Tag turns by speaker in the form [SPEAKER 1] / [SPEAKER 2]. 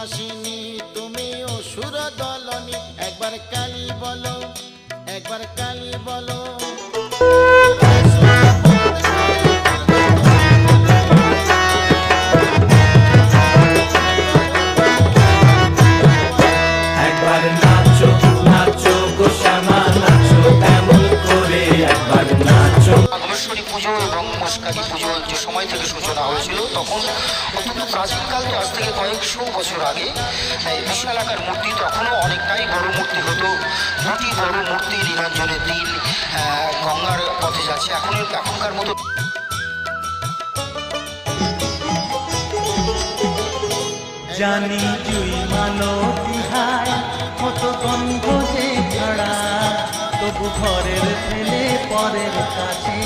[SPEAKER 1] দাসিনী তুমি অসুর দলনী, একবার কালী বলো, একবার কালী বলো।
[SPEAKER 2] একবার নাচো নাচো গো শ্যামা নাচো এমন করে, একবার নাচো।
[SPEAKER 3] আগমেশ্বরী পুজো এবং মস্কালী পুজো যে সময় থেকে সূচনা হয়েছিল, তখন অত্যন্ত প্রাচীনকাল, আজ থেকে কয়েকশো বছর আগে বিশাল আকার মূর্তি, তখনও অনেকটাই বড় মূর্তি হতো। দুটি বড় মূর্তি নিরঞ্জনের দিন গঙ্গার পথে যাচ্ছে, এখনকার মতো।
[SPEAKER 2] জানি জুই মানো তিহায় কত গন্ধ যে ছাড়া, তবু ঘরের ছেলে পরের কাছে